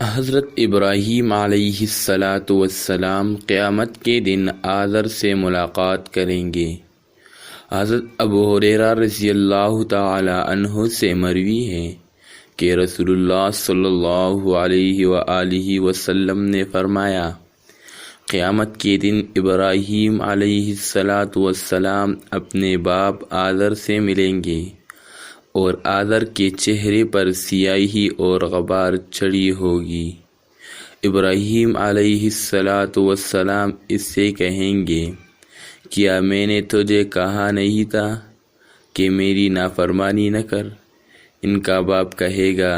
حضرت ابراہیم علیہ السلام قیامت کے دن آذر سے ملاقات کریں گے۔ حضرت ابو ہریرہ رضی اللہ تعالی عنہ سے مروی ہے کہ رسول اللہ صلی اللہ علیہ وآلہ وسلم نے فرمایا، قیامت کے دن ابراہیم علیہ السلام اپنے باپ آذر سے ملیں گے اور آذر کے چہرے پر سیاہی اور غبار چڑھی ہوگی۔ ابراہیم علیہ السلام اس سے کہیں گے، کیا میں نے تجھے کہا نہیں تھا کہ میری نافرمانی نہ کر؟ ان کا باپ کہے گا،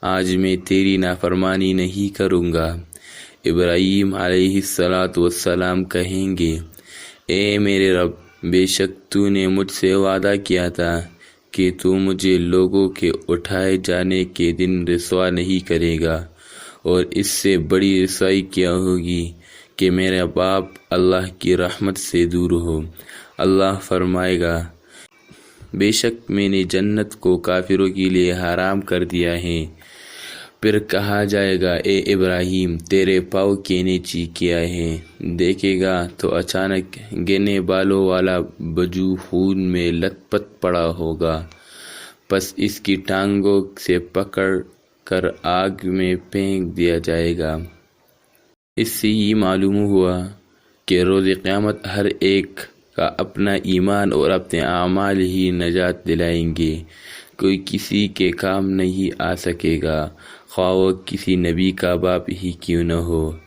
آج میں تیری نافرمانی نہیں کروں گا۔ ابراہیم علیہ السلام کہیں گے، اے میرے رب، بے شک تو نے مجھ سے وعدہ کیا تھا کہ تو مجھے لوگوں کے اٹھائے جانے کے دن رسوا نہیں کرے گا، اور اس سے بڑی رسوائی کیا ہوگی کہ میرا باپ اللہ کی رحمت سے دور ہو۔ اللہ فرمائے گا، بے شک میں نے جنت کو کافروں کے لیے حرام کر دیا ہے۔ پھر کہا جائے گا، اے ابراہیم، تیرے پاؤں کے نیچے کیا ہے؟ دیکھے گا تو اچانک گرنے بالوں والا بجو خون میں لت پت پڑا ہوگا، پس اس کی ٹانگوں سے پکڑ کر آگ میں پھینک دیا جائے گا۔ اس سے یہ معلوم ہوا کہ روز قیامت ہر ایک کا اپنا ایمان اور اپنے اعمال ہی نجات دلائیں گے، کوئی کسی کے کام نہیں آ سکے گا، خواہ وہ کسی نبی کا باپ ہی کیوں نہ ہو۔